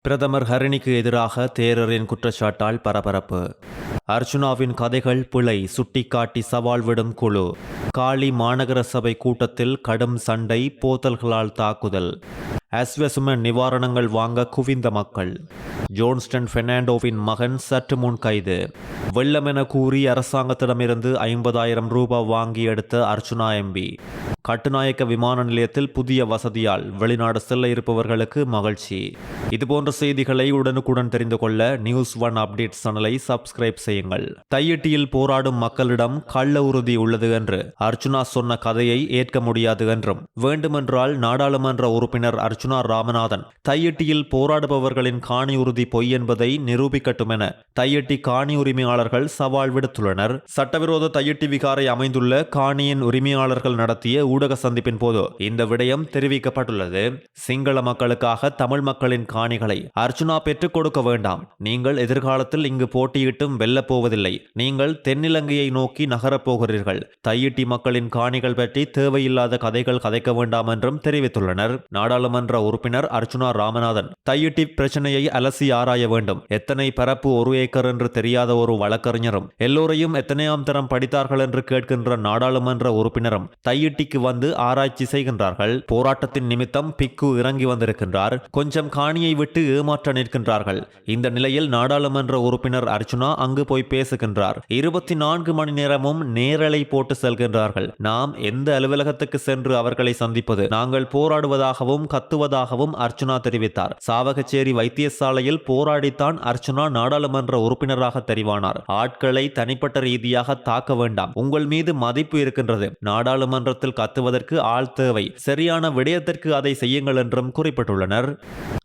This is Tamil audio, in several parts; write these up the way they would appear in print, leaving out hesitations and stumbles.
பிரதமர் ஹரிணிக்கு எதிராக தேரரின் குற்றச்சாட்டால் பரபரப்பு. அர்ச்சுனாவின் கதைகள் பிழை சுட்டிக்காட்டி சவால் விடும் குழு. காலி மாநகர சபை கூட்டத்தில் கடும் சண்டை, போத்தல்களால் தாக்குதல். அஸ்வசும நிவாரணங்கள் வாங்க குவிந்த மக்கள். ஜோன்ஸ்டன் பெர்னாண்டோவின் மகன் சற்று முன் கைது. வெள்ளம் என கூறி அரசாங்கத்திடமிருந்து 50,000 ரூபாய் வாங்கி எடுத்த அர்ச்சுனா எம்பி. கட்டுநாயக்க விமான நிலையத்தில் புதிய வசதியால் வெளிநாடு செல்ல இருப்பவர்களுக்கு மகிழ்ச்சி. இதுபோன்ற செய்திகளை உடனுக்குடன் தெரிந்து கொள்ள நியூஸ் ஒன் அப்டேட் சேனலை சப்ஸ்கிரைப் செய்யுங்கள். தையிட்டியில் போராடும் மக்களிடம் கள்ள உறுதி உள்ளது என்று அர்ச்சுனா சொன்ன கதையை ஏற்க முடியாது என்றும், வேண்டுமென்றால் நாடாளுமன்ற உறுப்பினர் அர்ச்சுனா ராமநாதன் தையிட்டியில் போராடுபவர்களின் காணி உறுதி பொய் என்பதை நிரூபிக்கட்டும் என தையிட்டி காணி உரிமையாளர்கள் சவால் விடுத்துள்ளனர். சட்டவிரோத தையிட்டி விகாரை அமைந்துள்ள காணியின் உரிமையாளர்கள் நடத்திய ஊடக சந்திப்பின் போது இந்த விடயம் தெரிவிக்கப்பட்டுள்ளது. சிங்கள மக்களுக்காக தமிழ் மக்களின் காணிகளை அர்ச்சுனா பெற்றுக் கொடுக்க வேண்டாம். நீங்கள் எதிர்காலத்தில் இங்கு போட்டியிட்டும் வெல்லப் போவதில்லை. நீங்கள் தென்னிலங்கையை நோக்கி நகரப் போகிறீர்கள். தையிட்டி மக்களின் காணிகள் பற்றி தேவையில்லாத கதைகள் கதைக்க வேண்டாம் என்றும் தெரிவித்துள்ளனர். நாடாளுமன்ற உறுப்பினர் அர்ச்சுனா ராமநாதன் தையிட்டி பிரச்சனையை அலசி ஆராய வேண்டும். எத்தனை பரப்பு 1 ஏக்கர் என்று தெரியாத ஒரு வழக்கறிஞரும் எல்லோரையும் எத்தனையாம் தரம் படித்தார்கள் என்று கேட்கின்ற நாடாளுமன்ற உறுப்பினரும் தையிட்டிக்கு வந்து ஆராய்ச்சி செய்கின்றார்கள். போராட்டத்தின் நிமித்தம் பிக்கு இறங்கி வந்திருக்கின்றார். கொஞ்சம் காணியை விட்டு ஏமாற்ற நிற்கின்றார்கள். இந்த நிலையில் நாடாளுமன்ற உறுப்பினர் அர்ச்சுனா அங்கு போய் பேசுகின்றார். 24 மணி நேரமும் நேரலை போட்டு செல்கின்றார்கள். நாம் எந்த அலுவலகத்துக்கு சென்று அவர்களை சந்திப்பது? நாங்கள் போராடுவதாகவும் கத்துவதாகவும் அர்ச்சுனா தெரிவித்தார். சாவகச்சேரி வைத்தியசாலையில் போராடித்தான் அர்ச்சுனா நாடாளுமன்ற உறுப்பினராக தெரிவானார். ஆட்களை தனிப்பட்ட ரீதியாக தாக்க வேண்டாம். உங்கள் மீது மதிப்பு இருக்கின்றது. நாடாளுமன்றத்தில் கத்துவதற்கு ஆள் தேவை. சரியான விடயத்திற்கு அதை செய்யுங்கள் என்றும் குறிப்பிட்டுள்ளனர்.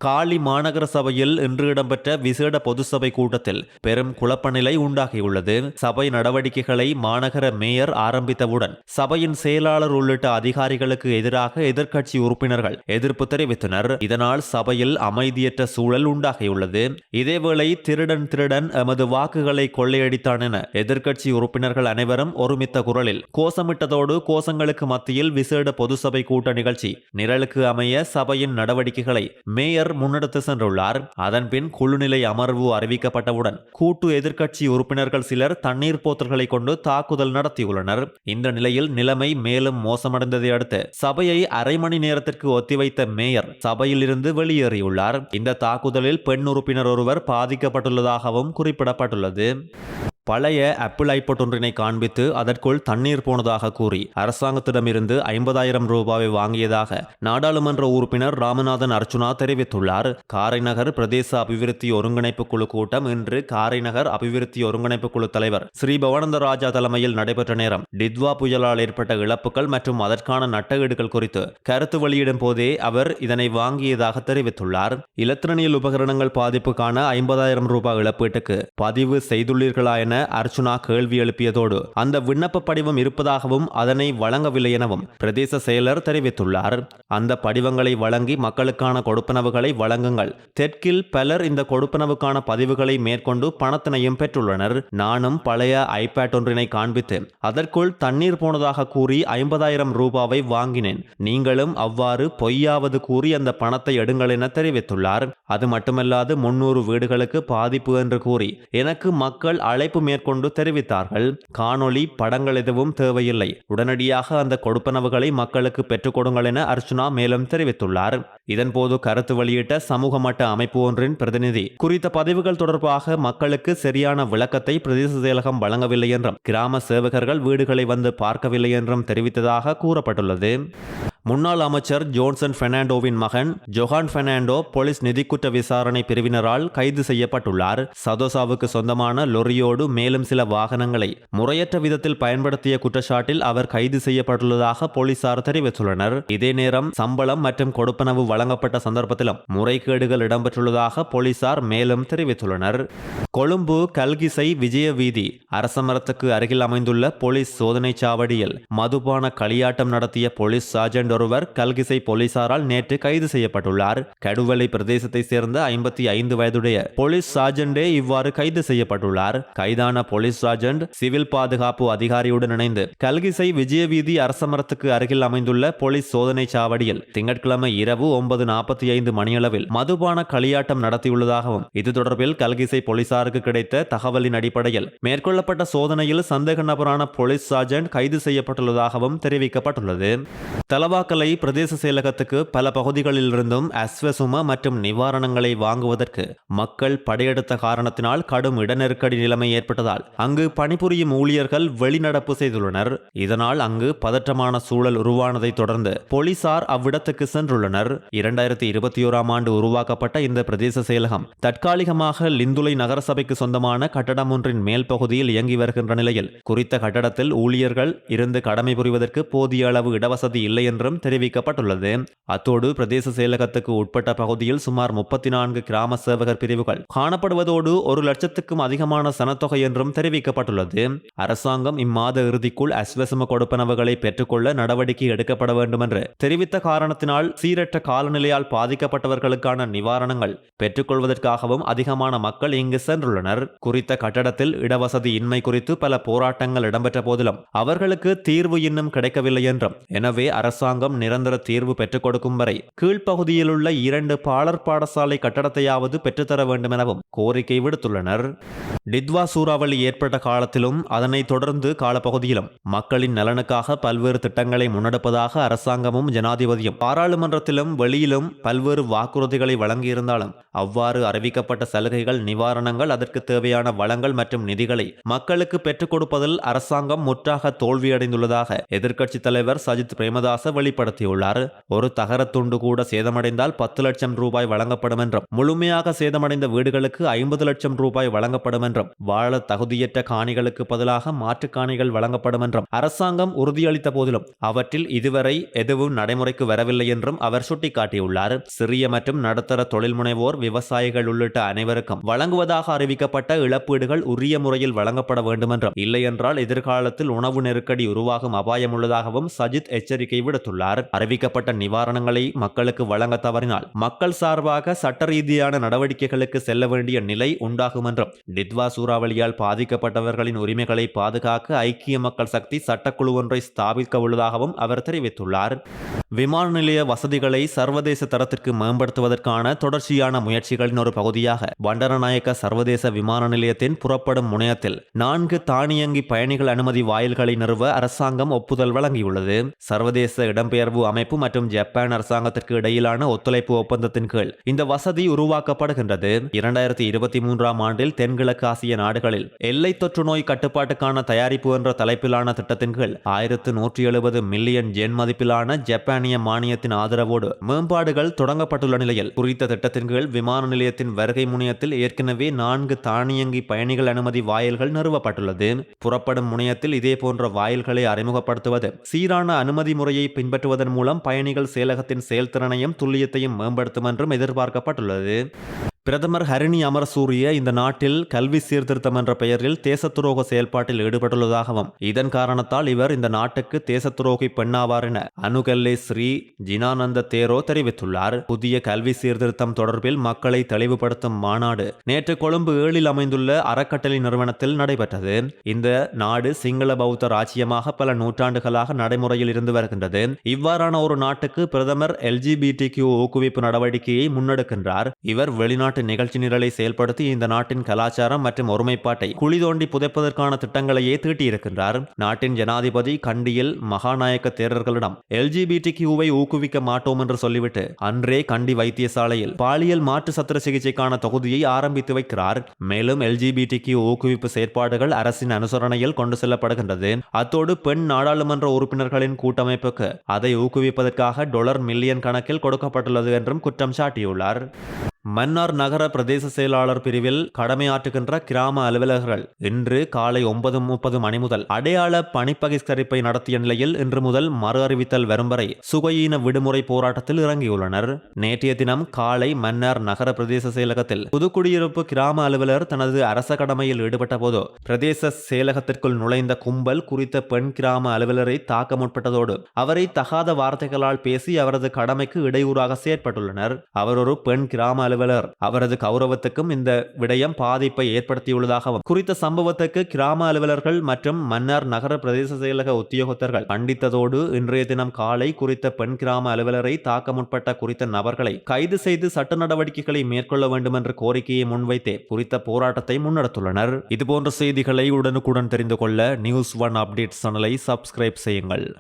காலி மாநகர சபையில் இன்று இடம்பெற்ற விசேட பொது சபை கூட்டத்தில் பெரும் குழப்ப நிலை உண்டாகியுள்ளது. சபை நடவடிக்கைகளை மாநகர மேயர் ஆரம்பித்தவுடன் சபையின் செயலாளர் உள்ளிட்ட அதிகாரிகளுக்கு எதிராக எதிர்க்கட்சி உறுப்பினர்கள் எதிர்ப்பு தெரிவித்தனர். இதனால் சபையில் அமைதியற்ற சூழல் உண்டாகியுள்ளது. இதேவேளை திருடன் எமது வாக்குகளை கொள்ளையடித்தான் என எதிர்க்கட்சி உறுப்பினர்கள் அனைவரும் ஒருமித்த குரலில் கோஷமிட்டதோடு கோஷங்களுக்கு மத்தியில் விசேட பொது சபை கூட்ட நிகழ்ச்சி நிரலுக்கு அமைய சபையின் நடவடிக்கைகளை மேயர் முன்னெடுத்து சென்றுள்ளார். அதன்பின் குழுநிலை அமர்வு அறிவிக்கப்பட்டவுடன் கூட்டு எதிர்க்கட்சி உறுப்பினர்கள் சிலர் தண்ணீர் போத்தல்களை கொண்டு தாக்குதல் நடத்தியுள்ளனர். இந்த நிலையில் நிலைமை மேலும் மோசமடைந்ததை அடுத்து சபையை அரை மணி நேரத்திற்கு ஒத்திவைத்த மேயர் சபையில் இருந்து வெளியேறியுள்ளார். இந்த தாக்குதலில் பெண் உறுப்பினர் ஒருவர் பாதிக்கப்பட்டுள்ளதாகவும் குறிப்பிடப்பட்டுள்ளது. பழைய ஆப்பிள் ஐபாட் ஒன்றினை காண்பித்து அதற்குள் தண்ணீர் போனதாக கூறி அரசாங்கத்திடமிருந்து 50,000 ரூபாயை வாங்கியதாக நாடாளுமன்ற உறுப்பினர் ராமநாதன் அர்ச்சுனா தெரிவித்துள்ளார். காரைநகர் பிரதேச அபிவிருத்தி ஒருங்கிணைப்பு குழு கூட்டம் இன்று காரைநகர் அபிவிருத்தி ஒருங்கிணைப்பு குழு தலைவர் ஸ்ரீ பவானந்த ராஜா தலைமையில் நடைபெற்ற நேரம் டித்வா புயலால் ஏற்பட்ட இழப்புகள் மற்றும் அதற்கான நட்டஈடுகள் குறித்து கருத்து வெளியிடும் போதே அவர் இதனை வாங்கியதாக தெரிவித்துள்ளார். இலத்திரனியல் உபகரணங்கள் பாதிப்புக்கான 50,000 ரூபாய் இழப்பீட்டுக்கு பதிவு செய்துள்ளீர்களா என அர்ச்சுனா கேள்வி எழுப்பியதோடு அந்த விண்ணப்ப படிவம் இருப்பதாகவும் அதனை வழங்கவில்லை எனவும் பிரதேச செயலர் தெரிவித்துள்ளார். அந்த படிவங்களை வழங்கி மக்களுக்கான கொடுப்பனவுகளை வழங்குங்கள். தெற்கில் பலர் இந்த கொடுப்பனவுக்கான பதிவுகளை மேற்கொண்டு பணத்தினையும் பெற்றுள்ளனர். நானும் பழைய ஐபேட் ஒன்றினை காண்பித்து அதற்குள் தண்ணீர் போனதாக கூறி 50,000 ரூபாவை வாங்கினேன். நீங்களும் அவ்வாறு பொய்யாவது கூறி அந்த பணத்தை எடுங்கள் என தெரிவித்துள்ளார். அது மட்டுமல்லாது 300 வீடுகளுக்கு பாதிப்பு என்று கூறி எனக்கு மக்கள் அழைப்பு மேற்கொண்டு தெரிவித்தார்கள். காணொளி படங்கள் எதுவும் தேவையில்லை. உடனடியாக அந்த கொடுப்பனவுகளை மக்களுக்கு பெற்றுக் கொடுங்கள் என அர்ச்சுனா மேலும் தெரிவித்துள்ளார். இதன்போது கருத்து வெளியிட்ட சமூக மட்ட அமைப்பு ஒன்றின் பிரதிநிதி குறித்த பதிவுகள் தொடர்பாக மக்களுக்கு சரியான விளக்கத்தை பிரதேச செயலகம் வழங்கவில்லை என்றும் கிராம சேவகர்கள் வீடுகளை வந்து பார்க்கவில்லை என்றும் தெரிவித்ததாக கூறப்பட்டுள்ளது. முன்னாள் அமைச்சர் ஜோன்சன் பெர்னாண்டோவின் மகன் ஜொஹான் பெர்னாண்டோ போலீஸ் நிதிக்குற்ற விசாரணை பிரிவினரால் கைது செய்யப்பட்டுள்ளார். சதோசாவுக்கு சொந்தமான லொரியோடு மேலும் சில வாகனங்களை முறையற்ற விதத்தில் பயன்படுத்திய குற்றச்சாட்டில் அவர் கைது செய்யப்பட்டுள்ளதாக போலீசார் தெரிவித்துள்ளனர். இதே நேரம் சம்பளம் மற்றும் கொடுப்பனவு வழங்கப்பட்ட சந்தர்ப்பத்திலும் முறைகேடுகள் இடம்பெற்றுள்ளதாக போலீசார் மேலும் தெரிவித்துள்ளனர். கொழும்பு கல்கிசை விஜய வீதி அரசமரத்துக்கு அருகில் அமைந்துள்ள போலீஸ் சோதனை சாவடியில் மதுபான களியாட்டம் நடத்திய போலீஸ் சார்ஜென்ட் பெண்ணொருவர் கல்கிசை போலீசாரால் நேற்று கைது செய்யப்பட்டுள்ளார். கடுவலை பிரதேசத்தை சேர்ந்த 55 வயதுடைய போலீஸ் சார்ஜெண்டே இவ்வாறு கைது செய்யப்பட்டுள்ளார். கைதான போலீஸ் சார்ஜெண்ட் சிவில் பாதுகாப்பு அதிகாரியுடன் இணைந்து கல்கிசை விஜயவீதி அரசமரத்துக்கு அருகில் அமைந்துள்ள போலீஸ் சோதனை சாவடியில் திங்கட்கிழமை இரவு 9:45 மணியளவில் மதுபான களியாட்டம் நடத்தியுள்ளதாகவும் இது தொடர்பில் கல்கிசை போலீசாருக்கு கிடைத்த தகவலின் அடிப்படையில் மேற்கொள்ளப்பட்ட சோதனையில் சந்தேக நபரான போலீஸ் சார்ஜெண்ட் கைது செய்யப்பட்டுள்ளதாகவும் தெரிவிக்கப்பட்டுள்ளது. தலவாக்கலை பிரதேச செயலகத்துக்கு பல பகுதிகளிலிருந்தும் அஸ்வசும மற்றும் நிவாரணங்களை வாங்குவதற்கு மக்கள் படையெடுத்த காரணத்தினால் கடும் இடநெருக்கடி நிலைமை ஏற்பட்டதால் அங்கு பணிபுரியும் ஊழியர்கள் வெளிநடப்பு செய்துள்ளனர். இதனால் அங்கு பதற்றமான சூழல் உருவானதை தொடர்ந்து போலீசார் அவ்விடத்துக்கு சென்றுள்ளனர். 2021ஆம் ஆண்டு உருவாக்கப்பட்ட இந்த பிரதேச செயலகம் தற்காலிகமாக லிந்துலை நகரசபைக்கு சொந்தமான கட்டடம் ஒன்றின் மேல் பகுதியில் இயங்கி வருகின்ற நிலையில் குறித்த கட்டடத்தில் ஊழியர்கள் இருந்து கடமை புரிவதற்கு போதிய அளவு இடவசதி இல்லை என்றும் தெரிவிக்கப்பட்டுள்ளது. அத்தோடு பிரதேச செயலகத்துக்கு உட்பட்ட பகுதியில் சுமார் 34 கிராம சேவகர் பிரிவுகள் காணப்படுவதோடு 1 லட்சத்துக்கும் அதிகமான சனத்தொகை என்றும் தெரிவிக்கப்பட்டுள்ளது. அரசாங்கம் இம்மாத இறுதிக்குள் அஸ்வசம கொடுப்பனவுகளை பெற்றுக்கொள்ள நடவடிக்கை எடுக்கப்பட வேண்டும் என்று தெரிவித்த காரணத்தினால் சீரற்ற காலநிலையால் பாதிக்கப்பட்டவர்களுக்கான நிவாரணங்கள் பெற்றுக்கொள்வதற்காகவும் அதிகமான மக்கள் இங்கு சென்றுள்ளனர். குறித்த கட்டடத்தில் இடவசதி இன்மை குறித்து பல போராட்டங்கள் இடம்பெற்ற போதிலும் அவர்களுக்கு தீர்வு இன்னும் கிடைக்கவில்லை என்றும் எனவே அரசாங்கம் நிரந்தர தீர்வு பெற்றுக் கொடுக்கும் வரை கீழ்ப்பகுதியில் உள்ள 2 பாலர் பாடசாலை கட்டடத்தையாவது பெற்றுத்தர வேண்டும் எனவும் கோரிக்கை விடுத்துள்ளனர். டித்வா சூறாவளி ஏற்பட்ட காலத்திலும் அதனை தொடர்ந்து காலப்பகுதியிலும் மக்களின் நலனுக்காக பல்வேறு திட்டங்களை முன்னெடுப்பதாக அரசாங்கமும் ஜனாதிபதியும் பாராளுமன்றத்திலும் வெளியிலும் பல்வேறு வாக்குறுதிகளை வழங்கியிருந்தாலும் அவ்வாறு அறிவிக்கப்பட்ட சலுகைகள் நிவாரணங்கள் அதற்கு தேவையான வளங்கள் மற்றும் நிதிகளை மக்களுக்கு பெற்றுக் கொடுப்பதில் அரசாங்கம் முற்றாக தோல்வியடைந்துள்ளதாக எதிர்க்கட்சி தலைவர் சஜித் பிரேமதாச வெளிப்படுத்தியுள்ளார். ஒரு தகரத்துண்டு கூட சேதமடைந்தால் 10 லட்சம் ரூபாய் வழங்கப்படும் என்றும் முழுமையாக சேதமடைந்த வீடுகளுக்கு 50 லட்சம் ரூபாய் வழங்கப்படும் என்றும் வாழ தகுதியற்ற காணிகளுக்கு பதிலாக மாற்று காணிகள் வழங்கப்படும் என்றும் அரசாங்கம் உறுதியளித்த போதிலும் அவற்றில் இதுவரை எதுவும் நடைமுறைக்கு வரவில்லை என்றும் அவர் சுட்டிக்காட்டியுள்ளார். சிறிய மற்றும் நடுத்தர தொழில் முனைவோர் விவசாயிகள் உள்ளிட்ட அனைவருக்கும் வழங்குவதாக அறிவிக்கப்பட்ட இழப்பீடுகள் உரிய முறையில் வழங்கப்பட வேண்டும் என்றும் இல்லை என்றால் எதிர்காலத்தில் உணவு நெருக்கடி உருவாகும் அபாயம் உள்ளதாகவும் சஜித் எச்சரிக்கை விடுத்துள்ளார். அறிவிக்கப்பட்ட நிவாரணங்களை மக்களுக்கு வழங்க தவறினால் மக்கள் சார்பாக சட்ட ரீதியான நடவடிக்கைகளுக்கு செல்ல வேண்டிய நிலை உண்டாகும் என்றும் டித்வா சூறாவளியால் பாதிக்கப்பட்டவர்களின் உரிமைகளை பாதுகாக்க ஐக்கிய மக்கள் சக்தி சட்டக்குழு ஒன்றை ஸ்தாபிக்க உள்ளதாகவும் அவர் தெரிவித்துள்ளார். விமான நிலைய வசதிகளை சர்வதேச தரத்திற்கு மேம்படுத்துவதற்கான தொடர்ச்சியான முயற்சிகளின் ஒரு பகுதியாக பண்டரநாயக்க சர்வதேச விமான நிலையத்தின் புறப்படும் முனையத்தில் 4 தானியங்கி பயணிகள் அனுமதி வாயில்களை நிறுவ அரசாங்கம் ஒப்புதல் வழங்கியுள்ளது. சர்வதேச இடம்பெயர்வு அமைப்பு மற்றும் ஜப்பான் அரசாங்கத்திற்கு இடையிலான ஒத்துழைப்பு ஒப்பந்தத்தின் கீழ் இந்த வசதி உருவாக்கப்படுகின்றது. 2023ஆம் ஆண்டில் தென்கிழக்கு ஆசிய நாடுகளில் எல்லை தொற்று நோய் கட்டுப்பாட்டுக்கான தயாரிப்பு என்ற தலைப்பிலான திட்டத்தின் கீழ் 1170 மில்லியன் ஜென் மதிப்பிலான ஜப்பானிய மானியத்தின் ஆதரவோடு மேம்பாடுகள் தொடங்கப்பட்டுள்ள நிலையில் குறித்த திட்டத்தின் கீழ் விமான நிலையத்தின் வருகை முனையத்தில் ஏற்கனவே 4 தானியங்கி பயணிகள் அனுமதி வாயில்கள் நிறுவப்பட்டுள்ளது. புறப்படும் முனையத்தில் இதே போன்ற வாயில்களை அறிமுகப்படுத்துவது சீரான அனுமதி முறையை பின்பற்றுவதன் மூலம் பயணிகள் செயலகத்தின் செயல்திறனையும் துல்லியத்தையும் மேம்படுத்தும் என்றும் எதிர்பார்க்கப்பட்டுள்ளது. பிரதமர் ஹரிணி அமரசூரிய இந்த நாட்டில் கல்வி சீர்திருத்தம் என்ற பெயரில் தேசத்துரோக செயல்பாட்டில் ஈடுபட்டுள்ளதாகவும் இதன் காரணத்தால் இவர் இந்த நாட்டுக்கு தேசத்துரோகி பெண்ணாவார் என அனுகல்லே ஸ்ரீ ஜினானந்த தேரோ தெரிவித்துள்ளார். புதிய கல்வி சீர்திருத்தம் தொடர்பில் மக்களை தெளிவுபடுத்தும் மாநாடு நேற்று கொழும்பு 7இல் அமைந்துள்ள அறக்கட்டளை நிறுவனத்தில் நடைபெற்றது. இந்த நாடு சிங்கள பௌத்த ராஜ்யமாக பல நூற்றாண்டுகளாக நடைமுறையில் இருந்து வருகின்றது. இவ்வாறான ஒரு நாட்டுக்கு பிரதமர் LGBTQ ஊக்குவிப்பு நடவடிக்கையை முன்னெடுக்கின்றார். இவர் வெளிநாட்டு நிகழ்ச்சி நிரலை செயல்படுத்தி இந்த நாட்டின் கலாச்சாரம் மற்றும் ஒருமைப்பாட்டை குழி தோண்டி புதைப்பதற்கான திட்டங்களையே தீட்டியிருக்கின்றார். நாட்டின் ஜனாதிபதி கண்டியில் மகாநாயக்க தேரர்களிடம் LGBTQ-வை ஊக்குவிக்க மாட்டோம் என்று சொல்லிவிட்டு அன்றே கண்டி வைத்தியசாலையில் பாலியல் மாற்று சத்திர சிகிச்சைக்கான தொகுதியை ஆரம்பித்து வைக்கிறார். மேலும் LGBTQ ஊக்குவிப்பு செயற்பாடுகள் அரசின் அனுசரணையில் கொண்டு செல்லப்படுகின்றது. அத்தோடு பெண் நாடாளுமன்ற உறுப்பினர்களின் கூட்டமைப்புக்கு அதை ஊக்குவிப்பதற்காக $1 மில்லியன் கணக்கில் கொடுக்கப்பட்டுள்ளது என்றும் குற்றம் சாட்டியுள்ளார். மன்னார் நகர பிரதேச செயலாளர் பிரிவில் கடமையாற்றுகின்ற கிராம அலுவலர்கள் இன்று காலை 9:30 மணி முதல் அடையாள பணிப்பகிஷ்கரிப்பை நடத்திய நிலையில் இன்று முதல் மறு அறிவித்தல் வரும் வரை சுகயீன விடுமுறை போராட்டத்தில் இறங்கியுள்ளனர். நேற்றைய தினம் காலை மன்னார் நகர பிரதேச செயலகத்தில் புதுக்குடியிருப்பு கிராம அலுவலர் தனது அரச கடமையில் ஈடுபட்ட போது பிரதேச செயலகத்திற்குள் நுழைந்த கும்பல் குறித்த பெண் கிராம அலுவலரை தாக்க முற்பட்டதோடு அவரை தகாத வார்த்தைகளால் பேசி அவரது கடமைக்கு இடையூறாக செயற்பட்டுள்ளனர். அவர் ஒரு பெண் கிராம அலுவலர், அவரது கௌரவத்துக்கும் இந்த விடயம் பாதிப்பை ஏற்படுத்தியுள்ளதாகவும் குறித்த சம்பவத்துக்கு கிராம அலுவலர்கள் மற்றும் மன்னார் நகர பிரதேச செயலக உத்தியோகத்தர்கள் கண்டித்ததோடு இன்றைய தினம் காலை குறித்த பெண் கிராம அலுவலரை தாக்க முற்பட்ட குறித்த நபர்களை கைது செய்து சட்ட நடவடிக்கைகளை மேற்கொள்ள வேண்டும் என்ற கோரிக்கையை முன்வைத்தே குறித்த போராட்டத்தை முன்னெடுத்துள்ளனர். இதுபோன்ற செய்திகளை உடனுக்குடன் தெரிந்து கொள்ள நியூஸ் 1 அப்டேட் சேனலை சப்ஸ்கிரைப் செய்யுங்கள்.